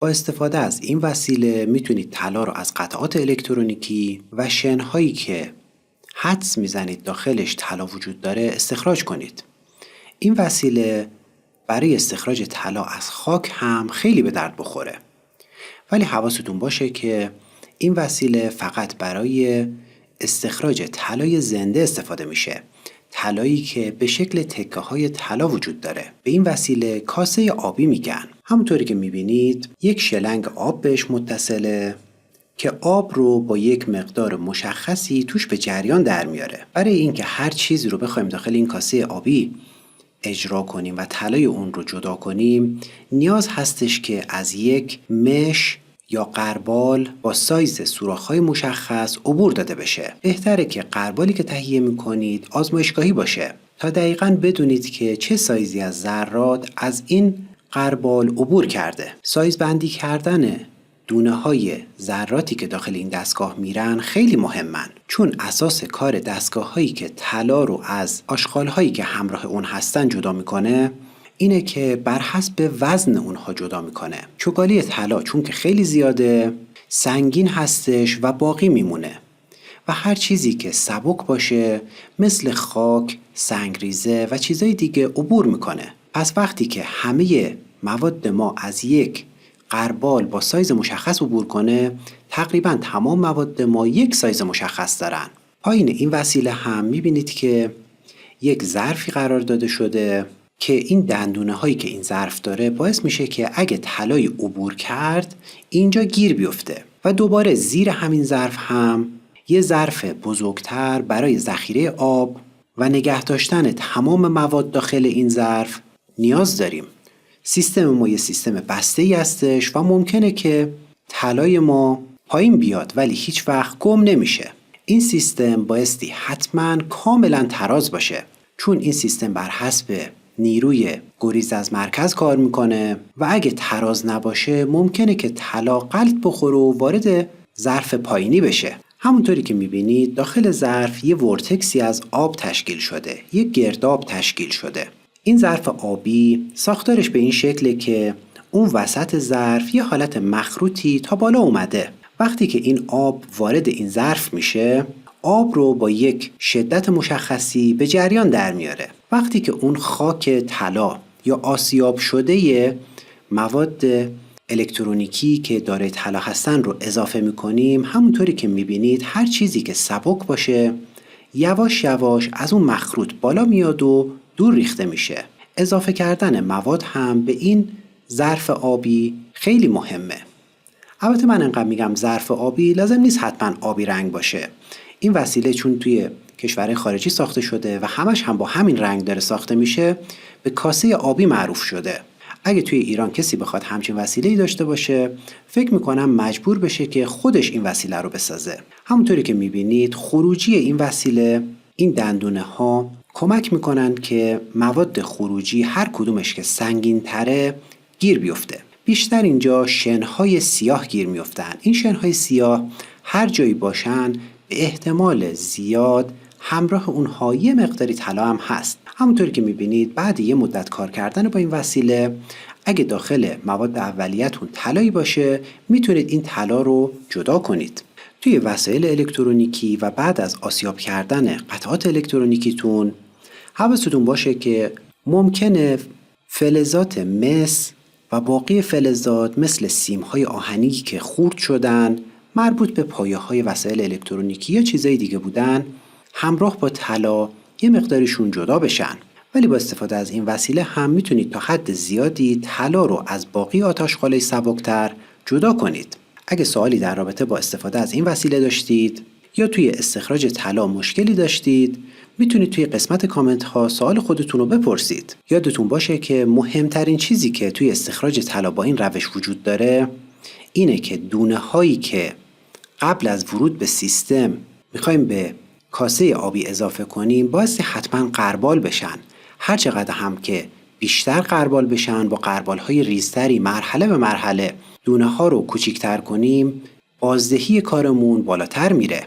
با استفاده از این وسیله میتونید طلا رو از قطعات الکترونیکی و شن‌هایی که حدس میزنید داخلش طلا وجود داره استخراج کنید. این وسیله برای استخراج طلا از خاک هم خیلی به درد بخوره. ولی حواستون باشه که این وسیله فقط برای استخراج طلای زنده استفاده میشه. طلایی که به شکل تکه های طلا وجود داره. به این وسیله کاسه آبی میگن. همونطوری که میبینید یک شلنگ آب بهش متصله که آب رو با یک مقدار مشخصی توش به جریان در میاره. برای اینکه هر چیزی رو بخوایم داخل این کاسه آبی اجرا کنیم و طلای اون رو جدا کنیم، نیاز هستش که از یک مش یا غربال با سایز سوراخ‌های مشخص عبور داده بشه. بهتره که غربالی که تهیه می‌کنید آزمایشگاهی باشه تا دقیقاً بدونید که چه سایزی از ذرات از این غربال عبور کرده. سایز بندی کردن دونه‌های ذراتی که داخل این دستگاه میرن خیلی مهمن، چون اساس کار دستگاه‌هایی که طلا رو از آشغال‌هایی که همراه اون هستن جدا میکنه اینه که بر حسب وزن اونها جدا میکنه. چوگالی طلا چون که خیلی زیاده سنگین هستش و باقی میمونه و هر چیزی که سبک باشه مثل خاک، سنگریزه و چیزای دیگه عبور میکنه. پس وقتی که همه مواد ما از یک غربال با سایز مشخص عبور کنه، تقریبا تمام مواد ما یک سایز مشخص دارن. پایین این وسیله هم میبینید که یک ظرفی قرار داده شده که این دندونه هایی که این ظرف داره باعث میشه که اگه طلای عبور کرد اینجا گیر بیفته و دوباره زیر همین ظرف هم یه ظرف بزرگتر برای ذخیره آب و نگه داشتن تمام مواد داخل این ظرف نیاز داریم. سیستم ما یه سیستم بسته‌ای هستش و ممکنه که طلای ما پایین بیاد ولی هیچ وقت گم نمیشه. این سیستم بایستی حتما کاملا تراز باشه، چون این سیستم بر حسب نیروی گریز از مرکز کار میکنه و اگه تراز نباشه ممکنه که طلا غلط بخوره و وارد ظرف پایینی بشه. همونطوری که میبینید داخل ظرف یه ورتکسی از آب تشکیل شده، یه گرداب تشکیل شده. این ظرف آبی ساختارش به این شکله که اون وسط ظرف یه حالت مخروطی تا بالا اومده. وقتی که این آب وارد این ظرف میشه، آب رو با یک شدت مشخصی به جریان در میاره. وقتی که اون خاک طلا یا آسیاب شده مواد الکترونیکی که دارای طلا هستن رو اضافه میکنیم، همونطوری که میبینید هر چیزی که سبک باشه یواش یواش از اون مخروط بالا میاد و دور ریخته میشه. اضافه کردن مواد هم به این ظرف آبی خیلی مهمه. البته من انقدر میگم ظرف آبی لازم نیست حتما آبی رنگ باشه. این وسیله چون توی کشورهای خارجی ساخته شده و همش هم با همین رنگ داره ساخته میشه، به کاسه آبی معروف شده. اگه توی ایران کسی بخواد همچین وسیله‌ای داشته باشه، فکر میکنم مجبور بشه که خودش این وسیله رو بسازه. همونطوری که میبینید خروجی این وسیله، این دندونه ها کمک میکنن که مواد خروجی هر کدومش که سنگین تره گیر بیفته. بیشتر اینجا شنهای سیاه گیر میفتن. این شنهای سیاه هر جایی باشن به احتمال زیاد همراه اونها یه مقداری طلا هم هست. همونطوری که میبینید بعد یه مدت کار کردن با این وسیله، اگه داخل مواد اولیتون طلایی باشه میتونید این طلا رو جدا کنید. توی وسایل الکترونیکی و بعد از آسیاب کردن قطعات الکترونیکیتون حواستون باشه که ممکنه فلزات مس و باقی فلزات مثل سیم‌های آهنی که خورد شدن مربوط به پایه‌های وسایل الکترونیکی یا چیزای دیگه بودن همراه با طلا یه مقدارشون جدا بشن. ولی با استفاده از این وسیله هم میتونید تا حد زیادی طلا رو از باقی آتش‌خاله‌ی سبکتر جدا کنید. اگه سوالی در رابطه با استفاده از این وسیله داشتید یا توی استخراج طلا مشکلی داشتید، میتونید توی قسمت کامنت ها سوال خودتون رو بپرسید. یادتون باشه که مهمترین چیزی که توی استخراج طلا با این روش وجود داره اینه که دونه هایی که قبل از ورود به سیستم میخوایم به کاسه آبی اضافه کنیم باعث حتما غربال بشن. هر چقدر هم که بیشتر غربال بشن، با غربال های ریزتری مرحله به مرحله دونه ها رو کوچیک‌تر کنیم، بازدهی کارمون بالاتر میره.